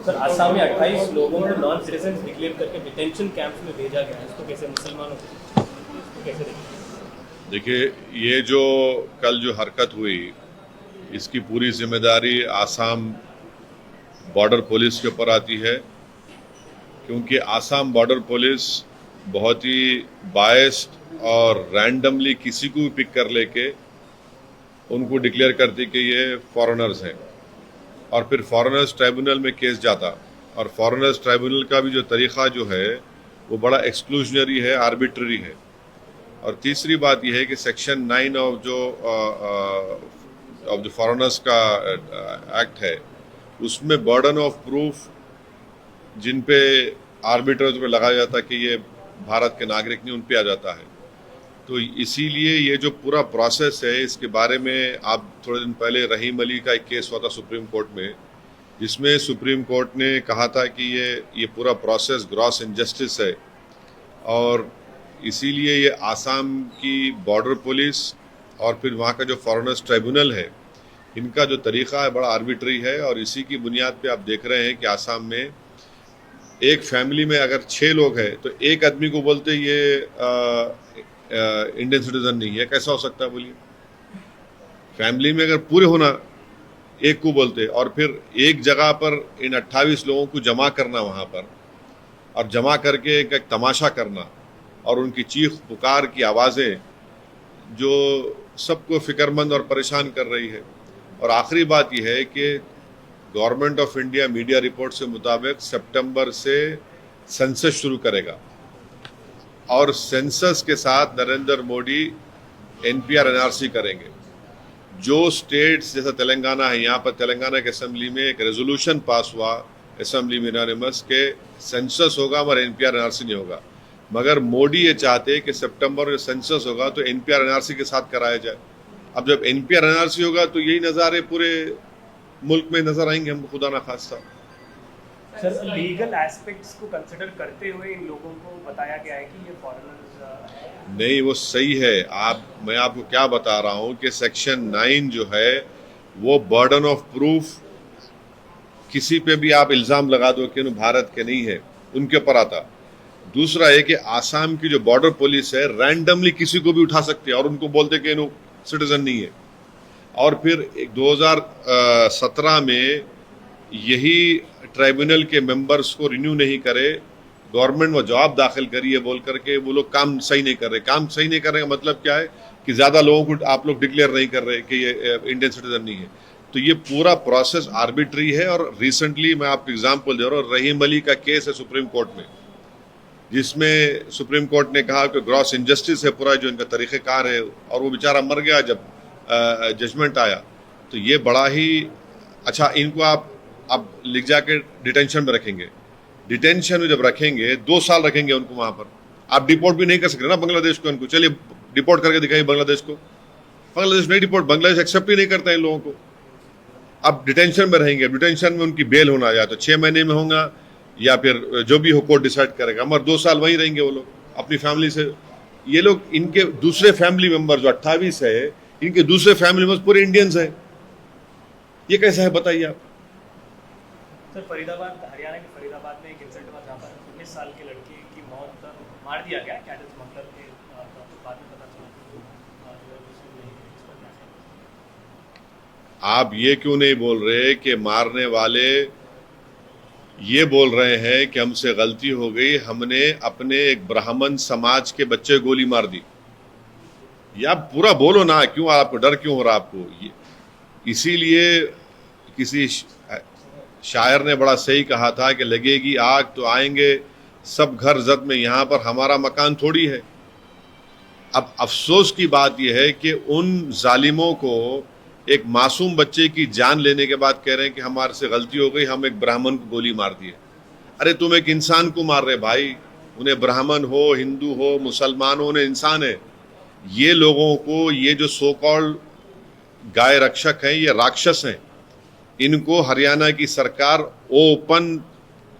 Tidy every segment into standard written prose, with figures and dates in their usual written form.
Sir Assam में 28 लोगों को नॉन सिटीजन डिक्लेयर करके डिटेंशन कैंप्स में भेजा गया है, इसको कैसे मुसलमानों को कैसे देखें? देखिए, ये जो कल जो हरकत हुई इसकी पूरी जिम्मेदारी आसाम बॉर्डर पुलिस के ऊपर आती है, क्योंकि आसाम बॉर्डर पुलिस बहुत ही बायस्ड और रैंडमली किसी को भी पिक कर लेके उनको डिक्लेयर करती कि ये फॉरेनर्स हैं, और फिर फॉरेनर्स ट्राइब्यूनल में केस जाता। और फॉरेनर्स ट्राइब्यूनल का भी जो तरीक़ा जो है वो बड़ा एक्सक्लूजनरी है, आर्बिट्ररी है। और तीसरी बात यह है कि सेक्शन 9 ऑफ द फॉरेनर्स का एक्ट है, उसमें बर्डन ऑफ प्रूफ जिन पे आर्बिटर्स पे लगाया जाता है कि ये भारत के नागरिक नहीं, उन पे आ जाता है। तो इसीलिए ये जो पूरा प्रोसेस है, इसके बारे में आप थोड़े दिन पहले रहीम अली का एक केस हुआ था सुप्रीम कोर्ट में, जिसमें सुप्रीम कोर्ट ने कहा था कि ये पूरा प्रोसेस ग्रॉस इनजस्टिस है, और इसीलिए ये आसाम की बॉर्डर पुलिस और फिर वहाँ का जो फॉरेनर्स ट्राइब्यूनल है, इनका जो तरीक़ा है बड़ा आर्बिट्री है। और इसी की बुनियाद पे आप देख रहे हैं कि आसाम में एक फैमिली में अगर 6 लोग हैं तो एक आदमी को बोलते ये इंडियन सिटीजन नहीं है। कैसा हो सकता है बोलिए? फैमिली में अगर पूरे होना, एक को बोलते, और फिर एक जगह पर इन 28 लोगों को जमा करना वहाँ पर, और जमा करके एक तमाशा करना, और उनकी चीख पुकार की आवाज़ें जो सबको फिक्रमंद और परेशान कर रही है। और आखिरी बात यह है कि government of India media report से मुताबिक सितंबर से सेंसस शुरू करेगा, और सेंसस के साथ नरेंद्र मोदी एनपीआर एनआरसी करेंगे। जो स्टेट्स जैसा तेलंगाना है, यहाँ पर तेलंगाना की असेंबली में एक रेजोल्यूशन पास हुआ असेंबली में यूनानिमस के सेंसस होगा मगर एनपीआर एनआरसी नहीं होगा। मगर मोदी ये चाहते कि सितंबर में सेंसस होगा तो एनपीआर एनआरसी के साथ कराया जाए। अब जब एनपीआर एनआरसी होगा तो यही नज़ारे पूरे मुल्क में नजर आएंगे हमको, खुदा ना खास्ता। सर लीगल एस्पेक्ट्स को कंसिडर करते हुए इन लोगों को बताया गया है कि ये फॉरेनर्स नहीं, वो सही है। मैं आपको क्या बता रहा हूँ कि सेक्शन 9 जो है वो बर्डन ऑफ प्रूफ, किसी पे भी आप इल्ज़ाम लगा दो कि भारत के नहीं है, उनके ऊपर आता। दूसरा है कि आसाम की जो बॉर्डर पुलिस है रैंडमली किसी को भी उठा सकती है और उनको बोलते कि सिटीजन नहीं है। और फिर 2017 में यही ट्राइब्यूनल के मेंबर्स को रिन्यू नहीं करे, गवर्नमेंट वो जवाब दाखिल करी है बोल करके वो लोग काम सही नहीं कर रहे। काम सही नहीं कर रहे का मतलब क्या है कि ज़्यादा लोगों को आप लोग डिक्लेयर नहीं कर रहे कि ये इंडियन सिटीजन नहीं है। तो ये पूरा प्रोसेस आर्बिट्री है। और रिसेंटली मैं आपको एग्जाम्पल दे रहा हूँ, रहीम अली का केस है सुप्रीम कोर्ट में, जिसमें सुप्रीम कोर्ट ने कहा कि ग्रॉस इनजस्टिस है पूरा जो इनका तरीक़ेकार है, और वो बेचारा मर गया जब जजमेंट आया। तो ये बड़ा ही अच्छा, इनको आप अब लिख जाके डिटेंशन में रखेंगे। डिटेंशन में जब रखेंगे 2 साल रखेंगे उनको वहाँ पर, आप डिपोर्ट भी नहीं कर सकते ना बांग्लादेश को। उनको चलिए डिपोर्ट करके दिखाइए बांग्लादेश को, बांग्लादेश नहीं डिपोर्ट, बांग्लादेश एक्सेप्ट ही नहीं करता इन लोगों को। अब डिटेंशन में रहेंगे, डिटेंशन में उनकी बेल होना या तो 6 महीने में होगा या फिर जो भी हो कोर्ट डिसाइड करेगा, मगर 2 साल वहीं रहेंगे वो लोग अपनी फैमिली से। ये लोग, इनके दूसरे फैमिली मेंबर जो 28 है, इनके दूसरे फैमिली मेंबर्स पूरे इंडियंस हैं। ये कैसा है बताइए आप? सर फरीदाबाद, हरियाणा के फरीदाबाद में एक इंसिडेंट हुआ जहाँ पर 19 साल की लड़की की मौत मार दिया गया, क्या मतलब के बाद में पता चला। आप ये क्यों नहीं बोल रहे कि मारने वाले ये बोल रहे हैं कि हमसे गलती हो गई, हमने अपने एक ब्राह्मण समाज के बच्चे गोली मार दी? या पूरा बोलो ना, क्यों आपको डर क्यों हो रहा आपको? इसीलिए किसी शायर ने बड़ा सही कहा था कि लगेगी आग तो आएंगे सब घर जद में, यहाँ पर हमारा मकान थोड़ी है। अब अफसोस की बात यह है कि उन जालिमों को एक मासूम बच्चे की जान लेने के बाद कह रहे हैं कि हमारे से गलती हो गई, हम एक ब्राह्मण को गोली मार दिए। अरे तुम एक इंसान को मार रहे भाई, उन्हें ब्राह्मण हो, हिंदू हो, मुसलमान हो, उन्हें इंसान है। ये लोगों को, ये जो सो कॉल्ड गाय रक्षक हैं, ये राक्षस हैं। इनको हरियाणा की सरकार ओपन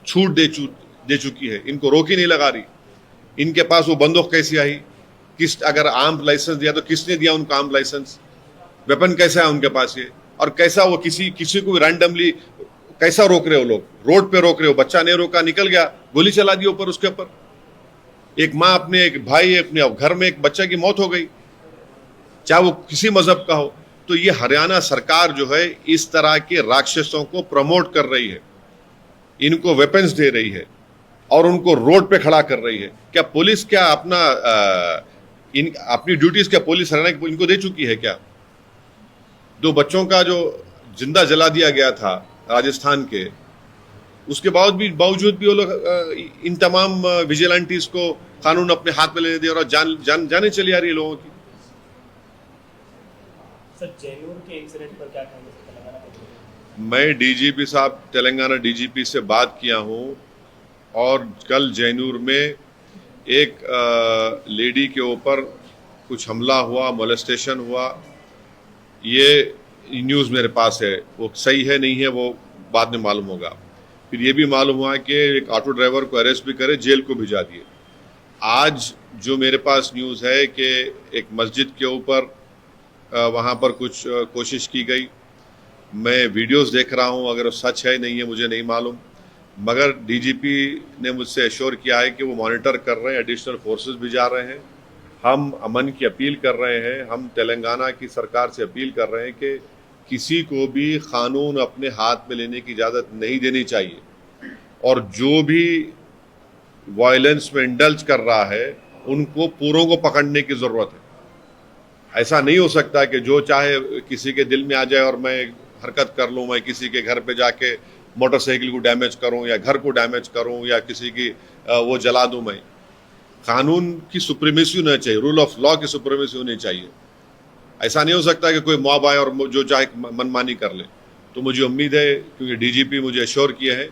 छूट दे चुकी है, इनको रोक ही नहीं लगा रही। इनके पास वो बंदूक कैसी आई? अगर आर्म लाइसेंस दिया तो किसने दिया उनको आर्म लाइसेंस? वेपन कैसा है उनके पास ये? और कैसा वो किसी को रैंडमली कैसा रोक रहे हो लोग? रोड पे रोक रहे हो, बच्चा नहीं रोका, निकल गया, गोली चला दी ऊपर उसके ऊपर। एक माँ अपने, एक भाई अपने घर में, एक बच्चा की मौत हो गई, चाहे वो किसी मजहब का हो। तो ये हरियाणा सरकार जो है इस तरह के राक्षसों को प्रमोट कर रही है, इनको वेपन्स दे रही है और उनको रोड पे खड़ा कर रही है। क्या पुलिस क्या अपनी ड्यूटीज क्या पुलिस हरियाणा की इनको दे चुकी है क्या? 2 बच्चों का जो जिंदा जला दिया गया था राजस्थान के, उसके बावजूद भी वो लोग इन तमाम विजिलेंटीज को कानून अपने हाथ में लेने दे और जाने चली आ रही है लोगों की। सर जयनूर के इंसिडेंट पर क्या कहेंगे तेलंगाना के? मैं डीजीपी साहब, तेलंगाना डीजीपी से बात किया हूं और कल जयनूर में एक लेडी के ऊपर कुछ हमला हुआ, मोलेस्टेशन हुआ। ये न्यूज़ मेरे पास है, वो सही है नहीं है वो बाद में मालूम होगा। फिर ये भी मालूम हुआ कि एक ऑटो ड्राइवर को अरेस्ट भी करे, जेल को भिजा दिए। आज जो मेरे पास न्यूज़ है कि एक मस्जिद के ऊपर वहाँ पर कुछ कोशिश की गई। मैं वीडियोस देख रहा हूँ, अगर वो सच है नहीं है मुझे नहीं मालूम, मगर डीजीपी ने मुझसे एश्योर किया है कि वो मॉनिटर कर रहे हैं, एडिशनल फोर्सेस भी जा रहे हैं। हम अमन की अपील कर रहे हैं, हम तेलंगाना की सरकार से अपील कर रहे हैं कि किसी को भी कानून अपने हाथ में लेने की इजाज़त नहीं देनी चाहिए और जो भी वायलेंस में इंडल्ज कर रहा है उनको पूरों को पकड़ने की ज़रूरत है। ऐसा नहीं हो सकता कि जो चाहे किसी के दिल में आ जाए और मैं हरकत कर लूँ, मैं किसी के घर पे जाके मोटरसाइकिल को डैमेज करूँ या घर को डैमेज करूँ या किसी की वो जला दूँ। मैं कानून की सुप्रीमेसी होना चाहिए, रूल ऑफ लॉ की सुप्रीमेसी होनी चाहिए। ऐसा नहीं हो सकता कि कोई मॉब आए और जो चाहे मनमानी कर ले। तो मुझे उम्मीद है, क्योंकि डीजीपी मुझे एश्योर किया है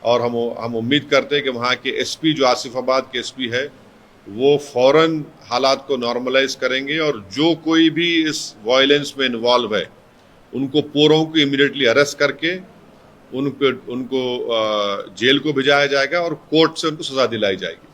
और हम उम्मीद करते हैं कि वहाँ के एसपी जो आसिफाबाद के एसपी है वो फौरन हालात को नॉर्मलाइज करेंगे और जो कोई भी इस वायलेंस में इन्वॉल्व है उनको पूरों को इमीडिएटली अरेस्ट करके उनको जेल को भिजाया जाएगा और कोर्ट से उनको सजा दिलाई जाएगी।